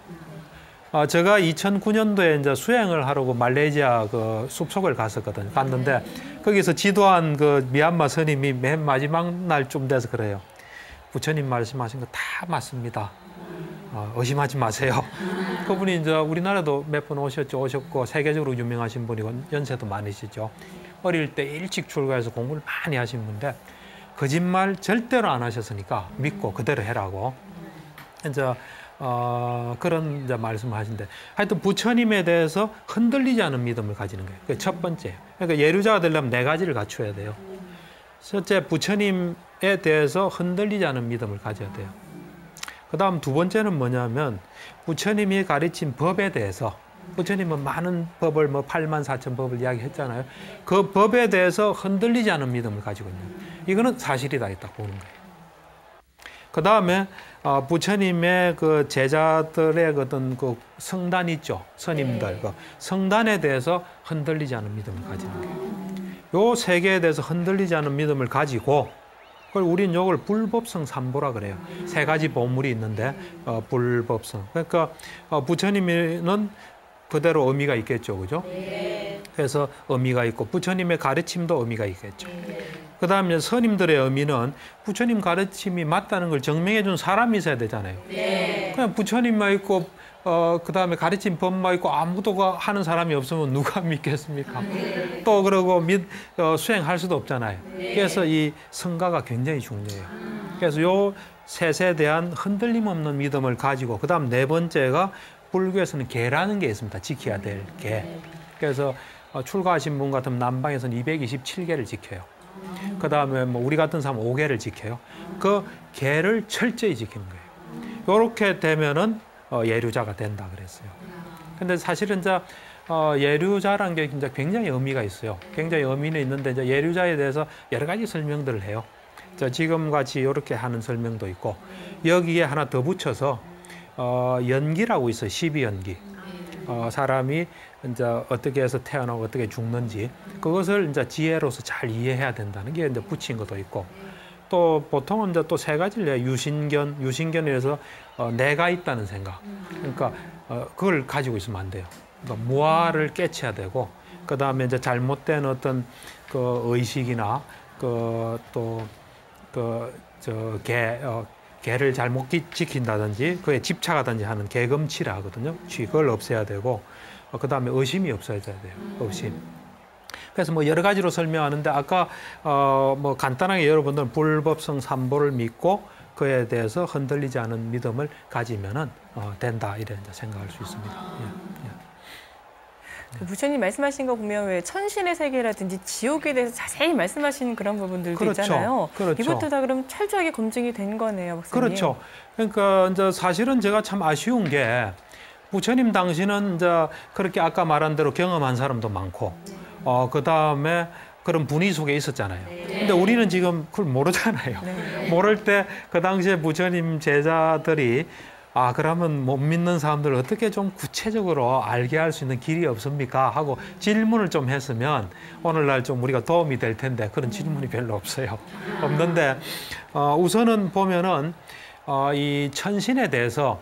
B: 제가 2009년도에 이제 수행을 하려고 말레이시아 그 숲속을 갔는데 거기서 지도한 그 미얀마 스님이 맨 마지막 날쯤 돼서 그래요. 부처님 말씀하신 거 다 맞습니다. 의심하지 마세요. 그분이 이제 우리나라도 몇 번 오셨고 세계적으로 유명하신 분이고 연세도 많으시죠. 어릴 때 일찍 출가해서 공부를 많이 하신 분인데 거짓말 절대로 안 하셨으니까 믿고 그대로 해라고 이제 그런 이제 말씀하신데 하여튼 부처님에 대해서 흔들리지 않은 믿음을 가지는 거예요. 그게 첫 번째. 그러니까 예류자가 되려면 네 가지를 갖춰야 돼요. 첫째, 부처님에 대해서 흔들리지 않은 믿음을 가져야 돼요. 그 다음 두 번째는 뭐냐면 부처님이 가르친 법에 대해서 부처님은 많은 법을 84,000 법을 이야기했잖아요. 그 법에 대해서 흔들리지 않은 믿음을 가지고 있는 거예요. 이거는 사실이다 딱 보는 거예요. 그 다음에 부처님의 그 제자들의 어떤 그 성단 있죠. 스님들. 그 성단에 대해서 흔들리지 않은 믿음을 가지는 거예요. 요 세 개에 대해서 흔들리지 않은 믿음을 가지고 그걸 우린 요걸 불법성 삼보라 그래요. 세 가지 보물이 있는데 불법성. 그러니까 부처님은 그대로 의미가 있겠죠. 그죠? 그래서 의미가 있고 부처님의 가르침도 의미가 있겠죠. 그 다음에 스님들의 의미는 부처님 가르침이 맞다는 걸 증명해 준 사람이 있어야 되잖아요. 그냥 부처님만 있고 그 다음에 가르친 법만 있고 아무도 하는 사람이 없으면 누가 믿겠습니까? 또 그러고 수행할 수도 없잖아요. 그래서 이 성가가 굉장히 중요해요. 그래서 요 셋에 대한 흔들림 없는 믿음을 가지고 그 다음 네 번째가 불교에서는 계라는 게 있습니다. 지켜야 될 계. 그래서 출가하신 분 같으면 남방에서는 227개를 지켜요. 그 다음에 우리 같은 사람은 5개를 지켜요. 그 계를 철저히 지키는 거예요. 이렇게 되면은 예류자가 된다 그랬어요. 근데 사실은 이제 예류자라는 게 진짜 굉장히 의미가 있어요. 굉장히 의미는 있는데 이제 예류자에 대해서 여러 가지 설명들을 해요. 지금 같이 이렇게 하는 설명도 있고 여기에 하나 더 붙여서 연기라고 있어요. 12연기. 사람이 이제 어떻게 해서 태어나고 어떻게 죽는지 그것을 이제 지혜로서 잘 이해해야 된다는 게 이제 붙인 것도 있고 또 보통은 이제 또 세 가지를 해요. 유신견에서 내가 있다는 생각. 그러니까 그걸 가지고 있으면 안 돼요. 그러니까 무아를 깨쳐야 되고 그 다음에 이제 잘못된 어떤 그 의식이나 개를 잘못 지킨다든지 그에 집착하든지 하는 개금치라 하거든요. 그걸 없애야 되고 그 다음에 의심이 없어져야 돼요. 의심. 그래서 여러 가지로 설명하는데 아까 간단하게 여러분들은 불법성 삼보를 믿고 그에 대해서 흔들리지 않은 믿음을 가지면은 된다 이래 생각할 수 있습니다.
A: 그 부처님 말씀하신 거 보면 왜 천신의 세계라든지 지옥에 대해서 자세히 말씀하시는 그런 부분들도 있잖아요.
B: 그렇죠.
A: 이것도 다 그럼 철저하게 검증이 된 거네요, 박사님.
B: 그렇죠. 그러니까 이제 사실은 제가 참 아쉬운 게 부처님 당시는 이제 그렇게 아까 말한 대로 경험한 사람도 많고 그 다음에 그런 분위기 속에 있었잖아요. 근데 우리는 지금 그걸 모르잖아요. 모를 때 그 당시에 부처님 제자들이 그러면 못 믿는 사람들 어떻게 좀 구체적으로 알게 할 수 있는 길이 없습니까? 하고 질문을 좀 했으면 오늘날 좀 우리가 도움이 될 텐데 그런 질문이 별로 없어요. 없는데 우선은 보면은 이 천신에 대해서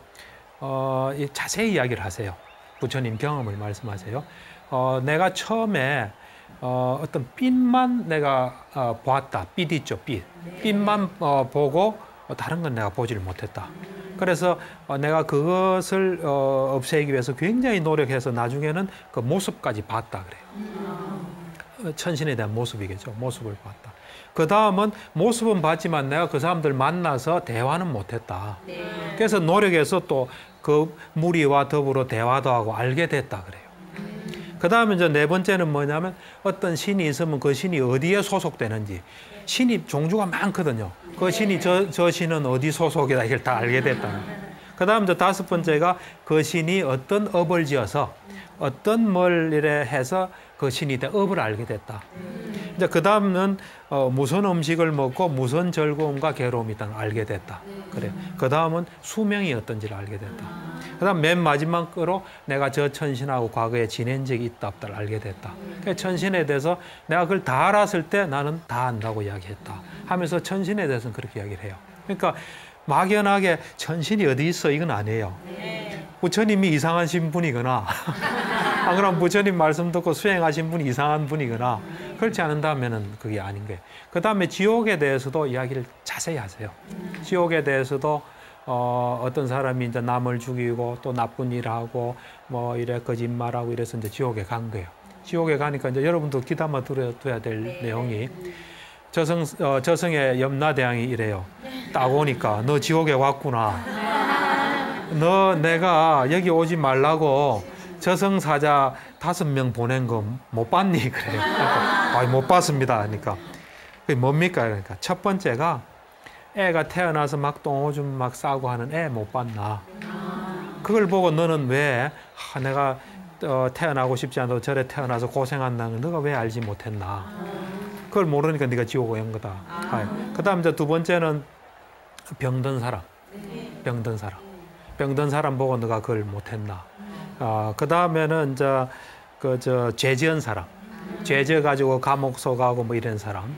B: 자세히 이야기를 하세요. 부처님 경험을 말씀하세요. 내가 처음에 어떤 빛만 내가 보았다. 빛 있죠, 빛. 빛만 보고 다른 건 내가 보지를 못했다. 그래서 내가 그것을 없애기 위해서 굉장히 노력해서 나중에는 그 모습까지 봤다 그래요. 천신에 대한 모습이겠죠. 모습을 봤다. 그 다음은 모습은 봤지만 내가 그 사람들 만나서 대화는 못했다. 그래서 노력해서 또 그 무리와 더불어 대화도 하고 알게 됐다 그래요. 그 다음에 이제 네 번째는 뭐냐면 어떤 신이 있으면 그 신이 어디에 소속되는지 신이 종류가 많거든요. 그 신이 저 신은 어디 소속이다 이걸 다 알게 됐다. 그 다음 이제 다섯 번째가 그 신이 어떤 업을 지어서 어떤 뭘 이래 해서 그 신이 된 업을 알게 됐다. 이제 그 다음은 무슨 음식을 먹고 무슨 즐거움과 괴로움이 있다는 걸 알게 됐다. 그래. 그 다음은 수명이 어떤지를 알게 됐다. 그 다음 맨 마지막으로 내가 저 천신하고 과거에 지낸 적이 있다 없다를 알게 됐다. 그러니까 천신에 대해서 내가 그걸 다 알았을 때 나는 다 안다고 이야기했다 하면서 천신에 대해서는 그렇게 이야기를 해요. 그러니까 막연하게 천신이 어디 있어 이건 아니에요. 부처님이 이상하신 분이거나 안 그러면 부처님 말씀 듣고 수행하신 분이 이상한 분이거나 그렇지 않은다면은 그게 아닌 거예요. 그 다음에 지옥에 대해서도 이야기를 자세히 하세요. 지옥에 대해서도 어떤 사람이 이제 남을 죽이고 또 나쁜 일하고 뭐 이래 거짓말하고 이래서 이제 지옥에 간 거예요. 지옥에 가니까 이제 여러분도 귀담아 들어둬야 될 내용이 저승의 염라대왕이 이래요. 딱 오니까 너 지옥에 왔구나. 너 내가 여기 오지 말라고 저승사자 5명 보낸 거 못 봤니? 그래요. 그러니까, 못 봤습니다. 그러니까 그게 뭡니까? 그러니까 첫 번째가 애가 태어나서 막 똥오줌 막 싸고 하는 애 못 봤나? 그걸 보고 너는 왜 내가 태어나고 싶지 않아도 저래 태어나서 고생한다는 걸 너가 왜 알지 못했나? 그걸 모르니까 네가 지옥에 온 거다. 그 다음 이제 두 번째는 병든 사람. 병든 사람 보고 너가 그걸 못했나? 그 다음에는 이제 죄 지은 사람. 죄 지어 가지고 감옥 속하고 뭐 이런 사람.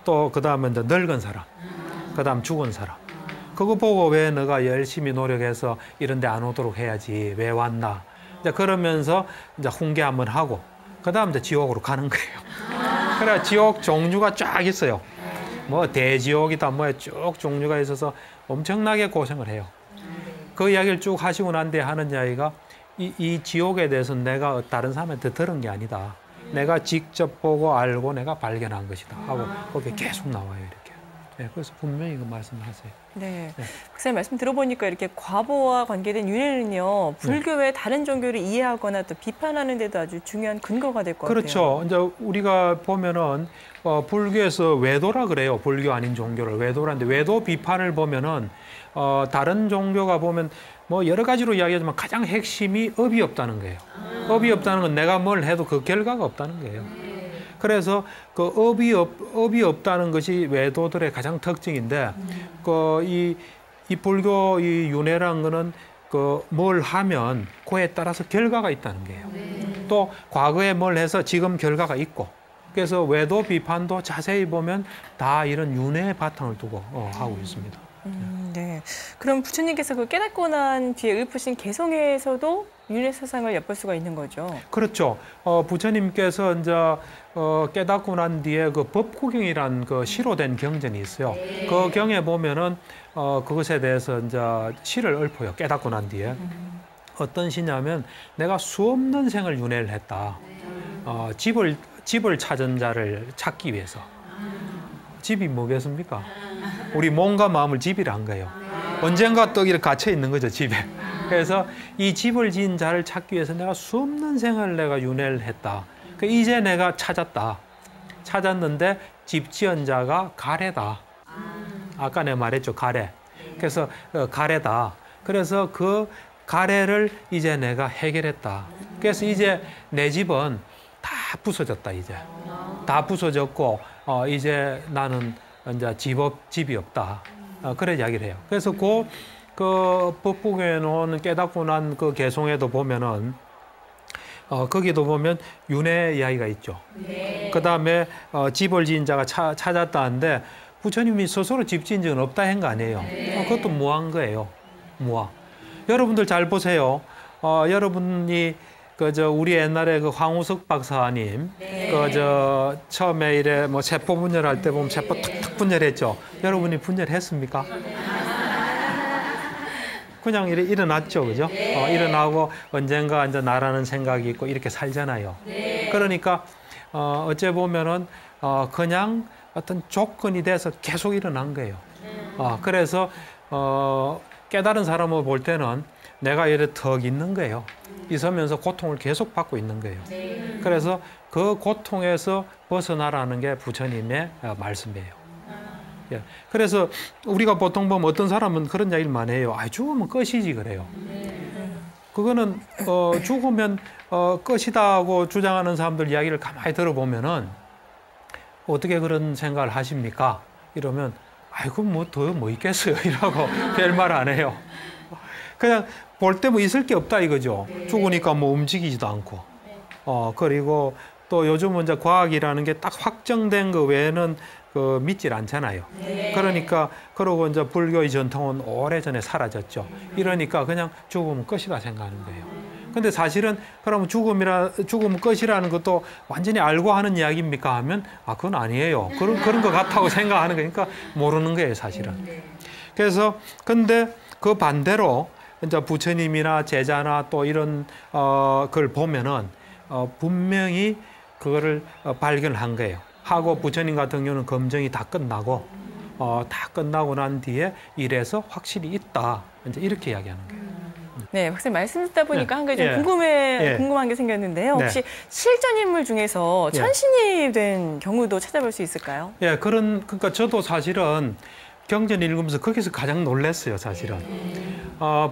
B: 또 그 다음에 이제 늙은 사람. 그 다음 죽은 사람. 그거 보고 왜 너가 열심히 노력해서 이런 데 안 오도록 해야지. 왜 왔나? 이제 그러면서 이제 훈계 한번 하고, 그 다음 이제 지옥으로 가는 거예요. 그래, 지옥 종류가 쫙 있어요. 뭐 대지옥이다, 뭐에 쭉 종류가 있어서 엄청나게 고생을 해요. 그 이야기를 쭉 하시고 난 뒤에 하는 이야기가 이 지옥에 대해서 내가 다른 사람한테 들은 게 아니다. 내가 직접 보고 알고 내가 발견한 것이다. 하고 거기에 계속 나와요, 이렇게. 네, 그래서 분명히 그 말씀을 하세요.
A: 네. 박사님 말씀 들어보니까 이렇게 과보와 관계된 윤회는요, 불교의 다른 종교를 이해하거나 또 비판하는 데도 아주 중요한 근거가 될 것 같아요.
B: 그렇죠. 이제 우리가 보면은 불교에서 외도라 그래요. 불교 아닌 종교를 외도라는데 외도 비판을 보면은 다른 종교가 보면 뭐 여러 가지로 이야기하지만 가장 핵심이 업이 없다는 거예요. 업이 없다는 건 내가 뭘 해도 그 결과가 없다는 거예요. 그래서 그 업이 없다는 것이 외도들의 가장 특징인데 이 불교 이 윤회라는 거는 뭘 하면 그에 따라서 결과가 있다는 거예요. 또 과거에 뭘 해서 지금 결과가 있고, 그래서 외도 비판도 자세히 보면 다 이런 윤회의 바탕을 두고 하고 있습니다.
A: 네. 그럼 부처님께서 그 깨닫고 난 뒤에 읊으신 개성에서도 윤회 사상을 엿볼 수가 있는 거죠.
B: 그렇죠. 부처님께서 이제 깨닫고 난 뒤에 그 법구경이란 그 시로 된 경전이 있어요. 그 경에 보면은 그것에 대해서 이제 시를 읊어요. 깨닫고 난 뒤에. 어떤 시냐면 내가 수없는 생을 윤회를 했다. 집을 찾은 자를 찾기 위해서. 집이 뭐겠습니까? 우리 몸과 마음을 집이란 거예요. 언젠가 또 이렇게 갇혀 있는 거죠, 집에. 그래서 이 집을 지은 자를 찾기 위해서 내가 수없는 생을 내가 윤회를 했다. 이제 내가 찾았다. 찾았는데 집 지은 자가 가래다. 아까 내가 말했죠, 가래. 그래서 가래다. 그래서 그 가래를 이제 내가 해결했다. 그래서 이제 내 집은 다 부서졌다, 이제. 다 부서졌고, 이제 나는 이제 집이 없다. 그래 이야기를 해요. 그래서 그 법국에 놓은 깨닫고 난 그 개송에도 보면은, 거기도 보면 윤회 이야기가 있죠. 그 다음에 집을 지은 자가 찾았다는데, 부처님이 스스로 집 지은 적은 없다 한 거 아니에요. 그것도 무한 거예요. 무한. 여러분들 잘 보세요. 여러분이 우리 옛날에 그 황우석 박사님, 처음에 이래 뭐 세포 분열할 때 보면 세포 탁탁 분열했죠. 여러분이 분열했습니까? 그냥 일어났죠, 그죠? 일어나고 언젠가 이제 나라는 생각이 있고 이렇게 살잖아요. 그러니까 어째 보면은 그냥 어떤 조건이 돼서 계속 일어난 거예요. 그래서 깨달은 사람을 볼 때는 내가 이렇게 턱 있는 거예요. 있으면서 고통을 계속 받고 있는 거예요. 그래서 그 고통에서 벗어나라는 게 부처님의 말씀이에요. 예. 그래서 우리가 보통 보면 어떤 사람은 그런 이야기를 많이 해요. 아, 죽으면 끝이지 그래요. 그거는 죽으면 끝이다고 주장하는 사람들 이야기를 가만히 들어보면은 어떻게 그런 생각을 하십니까? 이러면 아이고 뭐 더 뭐 있겠어요 이라고 별 말 안 해요. 그냥 볼 때 뭐 있을 게 없다 이거죠. 죽으니까 뭐 움직이지도 않고. 그리고 또 요즘은 이제 과학이라는 게 딱 확정된 거 외에는 믿질 않잖아요. 그러니까 그러고 이제 불교의 전통은 오래전에 사라졌죠. 이러니까 그냥 죽으면 끝이다 생각하는 거예요. 근데 사실은 그러면 죽으면 끝이라는 것도 완전히 알고 하는 이야기입니까 하면 그건 아니에요. 그런 것 같다고 생각하는 거니까 모르는 거예요, 사실은. 그래서 근데 그 반대로 이제 부처님이나 제자나 또 이런 걸 보면은 분명히 그거를 발견한 거예요. 하고 부처님 같은 경우는 검증이 다 끝나고 난 뒤에 이래서 확실히 있다. 이제 이렇게 이야기하는 거예요.
A: 네, 박사님 말씀 듣다 보니까
B: 네.
A: 한 가지 좀 궁금한 게 생겼는데요.
B: 네.
A: 혹시 실전 인물 중에서 천신이 된 경우도 찾아볼 수 있을까요?
B: 예, 그러니까 저도 사실은 경전 읽으면서 거기서 가장 놀랐어요, 사실은.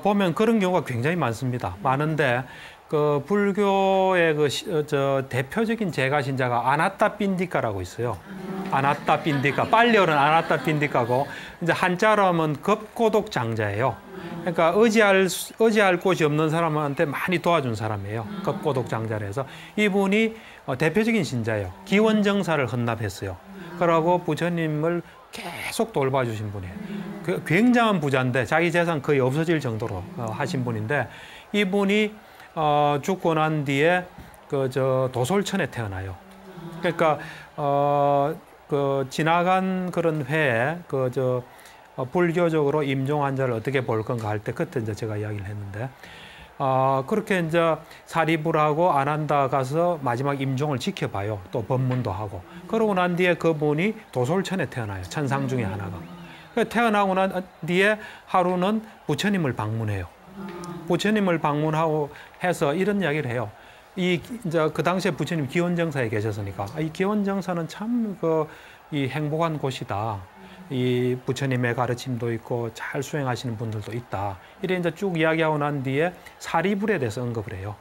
B: 보면 그런 경우가 굉장히 많습니다. 많은데 그 불교의 대표적인 제가 신자가 아나타 빈디카라고 있어요. 아나타 빈디카, 빨리어는 아나타 빈디카고 이제 한자로 하면 급고독 장자예요. 그러니까 의지할 곳이 없는 사람한테 많이 도와준 사람이에요. 급고독 장자라서 이분이 대표적인 신자예요. 기원정사를 헌납했어요. 그러고 부처님을 계속 돌봐주신 분이에요. 굉장한 부자인데 자기 재산 거의 없어질 정도로 하신 분인데 이분이 죽고 난 뒤에 도솔천에 태어나요. 그러니까 지나간 그런 회에 불교적으로 임종 환자를 어떻게 볼 건가 할 때 그때 이제 제가 이야기를 했는데 그렇게 이제 사리불하고 아난다 가서 마지막 임종을 지켜봐요. 또 법문도 하고. 그러고 난 뒤에 그분이 도솔천에 태어나요. 천상 중에 하나가. 태어나고 난 뒤에 하루는 부처님을 방문해요. 부처님을 방문하고 해서 이런 이야기를 해요. 이제 그 당시에 부처님 기원정사에 계셨으니까 이 기원정사는 참 이 행복한 곳이다. 이 부처님의 가르침도 있고 잘 수행하시는 분들도 있다. 이래 이제 쭉 이야기하고 난 뒤에 사리불에 대해서 언급을 해요.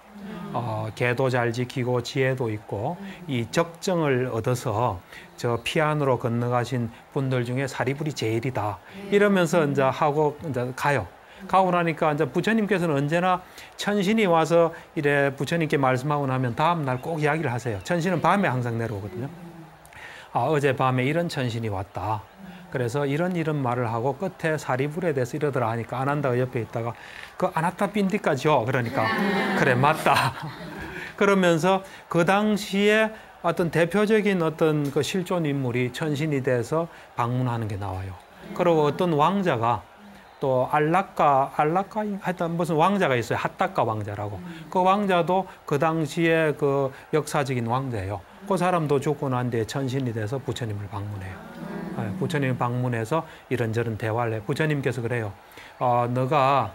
B: 계도 잘 지키고 지혜도 있고 이 적정을 얻어서 저 피안으로 건너가신 분들 중에 사리불이 제일이다. 이러면서 이제 하고 이제 가요. 가고 나니까 이제 부처님께서는 언제나 천신이 와서 이래 부처님께 말씀하고 나면 다음 날 꼭 이야기를 하세요. 천신은 밤에 항상 내려오거든요. 어젯밤에 이런 천신이 왔다. 그래서 이런 말을 하고 끝에 사리불에 대해서 이러더라 하니까 아난다가 옆에 있다가 그 아나타 빈디까지요. 그러니까 그래 맞다. 그러면서 그 당시에 어떤 대표적인 어떤 그 실존 인물이 천신이 돼서 방문하는 게 나와요. 그리고 어떤 왕자가 또 하여튼 무슨 왕자가 있어요. 핫다카 왕자라고. 그 왕자도 그 당시에 그 역사적인 왕자예요. 그 사람도 죽고 난 뒤에 천신이 돼서 부처님을 방문해요. 부처님을 방문해서 이런저런 대화를 해요. 부처님께서 그래요. 너가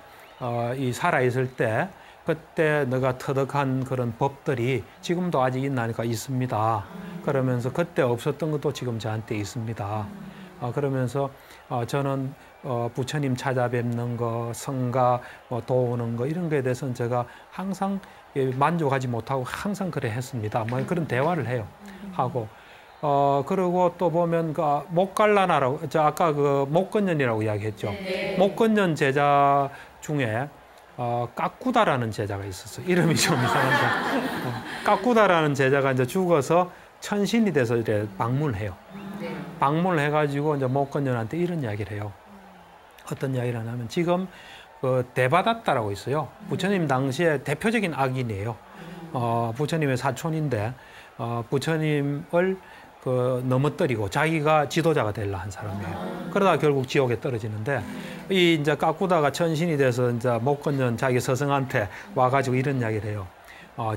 B: 이 살아있을 때 그때 너가 터득한 그런 법들이 지금도 아직 있나니까 있습니다. 그러면서 그때 없었던 것도 지금 저한테 있습니다. 그러면서 저는 부처님 찾아뵙는 거, 성가 도우는 거 이런 거에 대해서는 제가 항상 만족하지 못하고 항상 그래 했습니다. 뭐 그런 대화를 해요. 하고 그리고 또 보면 목갈라나라고 아까 목건년이라고 이야기했죠. 목건년 제자 중에 까꾸다라는 제자가 있었어요. 이름이 좀 이상한데 까꾸다라는 제자가 이제 죽어서 천신이 돼서 이제 방문을 해요. 방문을 해가지고 이제 목건년한테 이런 이야기를 해요. 어떤 이야기를 하냐면 지금 대바다타라고 있어요. 부처님 당시에 대표적인 악인이에요. 부처님의 사촌인데 부처님을 넘어뜨리고 자기가 지도자가 되려 한 사람이에요. 그러다 결국 지옥에 떨어지는데 이 이제 까꾸다가 천신이 돼서 이제 목건년 자기 스승한테 와가지고 이런 이야기를 해요.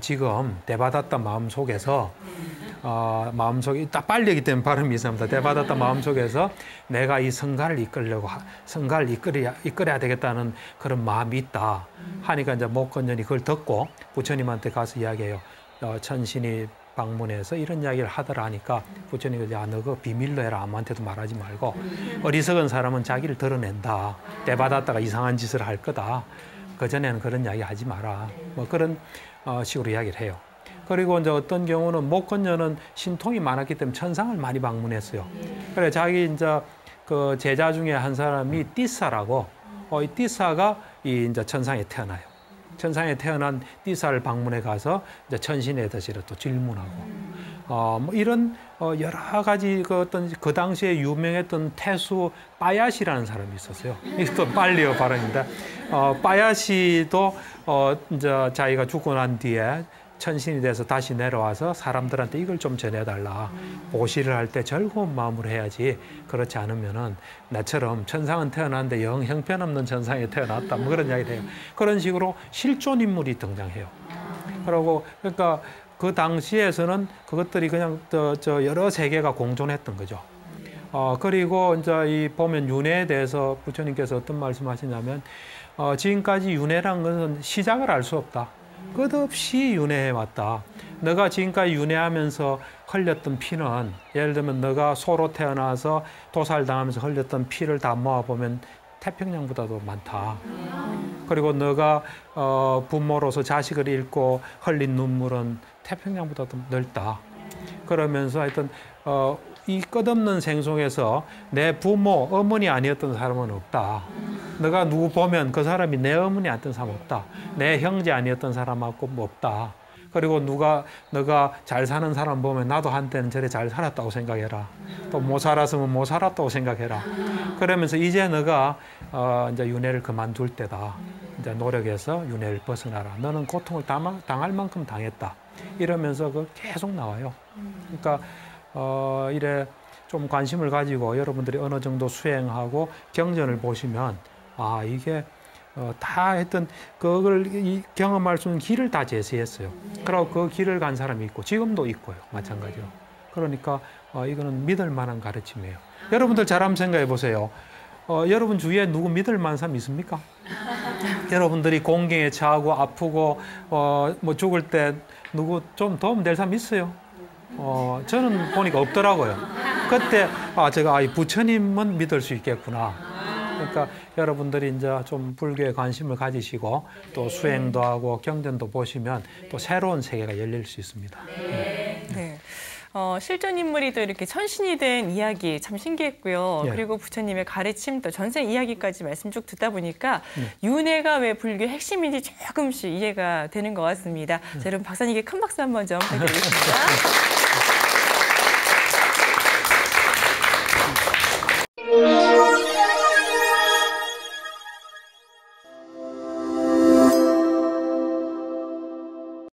B: 지금 대바다타 마음속에서 마음속에 딱 빨리기 때문에 발음이 이상합니다. 대바다타 마음속에서 내가 이 성가를 이끌어야 되겠다는 그런 마음이 있다 하니까 이제 목건년이 그걸 듣고 부처님한테 가서 이야기해요. 천신이 방문해서 이런 이야기를 하더라 하니까 부처님이 야, 너 그거 비밀로 해라. 아무한테도 말하지 말고. 어리석은 사람은 자기를 드러낸다. 때 받았다가 이상한 짓을 할 거다. 그전에는 그런 이야기 하지 마라. 뭐 그런 식으로 이야기를 해요. 그리고 이제 어떤 경우는 목건녀는 신통이 많았기 때문에 천상을 많이 방문했어요. 그래 자기 이제 그 제자 중에 한 사람이 띠사라고 이 띠사가 이제 천상에 태어나요. 천상에 태어난 띠사를 방문해 가서 이제 천신에 대해서 또 질문하고 뭐 이런 여러 가지 그 어떤 그 당시에 유명했던 태수 빠야시라는 사람이 있었어요. 이것도 빨리어 발음인데 빠야시도 이제 자기가 죽고 난 뒤에 천신이 돼서 다시 내려와서 사람들한테 이걸 좀 전해달라. 보시를 할 때 즐거운 마음으로 해야지. 그렇지 않으면은 나처럼 천상은 태어났는데 영 형편없는 천상에 태어났다. 뭐 그런 이야기를 해요. 그런 식으로 실존 인물이 등장해요. 그리고 그러니까 그 당시에서는 그것들이 그냥 저 여러 세계가 공존했던 거죠. 그리고 이제 이 보면 윤회에 대해서 부처님께서 어떤 말씀하시냐면 지금까지 윤회란 것은 시작을 알 수 없다. 끝없이 윤회해 왔다. 너가 지금까지 윤회하면서 흘렸던 피는 예를 들면 너가 소로 태어나서 도살당하면서 흘렸던 피를 다 모아보면 태평양보다도 많다. 그리고 너가 부모로서 자식을 잃고 흘린 눈물은 태평양보다도 넓다. 그러면서 하여튼 이 끝없는 생속에서 내 부모, 어머니 아니었던 사람은 없다. 너가 누구 보면 그 사람이 내 어머니 아니었던 사람 없다. 내 형제 아니었던 사람하고 없다. 그리고 너가 잘 사는 사람 보면 나도 한때는 저래 잘 살았다고 생각해라. 또 못 살았으면 못 살았다고 생각해라. 그러면서 이제 너가 이제 윤회를 그만둘 때다. 이제 노력해서 윤회를 벗어나라. 너는 고통을 당할 만큼 당했다. 이러면서 그 계속 나와요. 그러니까 이래 좀 관심을 가지고 여러분들이 어느 정도 수행하고 경전을 보시면 이게 다 했던 그걸 경험할 수 있는 길을 다 제시했어요. 그리고 그 길을 간 사람이 있고 지금도 있고요. 마찬가지로. 그러니까 이거는 믿을 만한 가르침이에요. 여러분들 잘 한번 생각해 보세요. 여러분 주위에 누구 믿을 만한 사람 있습니까? 여러분들이 공경에 처하고 아프고 뭐 죽을 때 누구 좀 도움 될 사람 있어요? 저는 보니까 없더라고요. 그때 제가 이 부처님은 믿을 수 있겠구나. 그러니까 여러분들이 이제 좀 불교에 관심을 가지시고 또 수행도 하고 경전도 보시면 또 새로운 세계가 열릴 수 있습니다.
A: 네. 실존 인물이 또 이렇게 천신이 된 이야기 참 신기했고요.
B: 예.
A: 그리고 부처님의 가르침 또 전생 이야기까지 말씀 쭉 듣다 보니까 윤회가 왜 불교의 핵심인지 조금씩 이해가 되는 것 같습니다. 자, 여러분 박사님께 큰 박수 한번 좀 부탁드리겠습니다.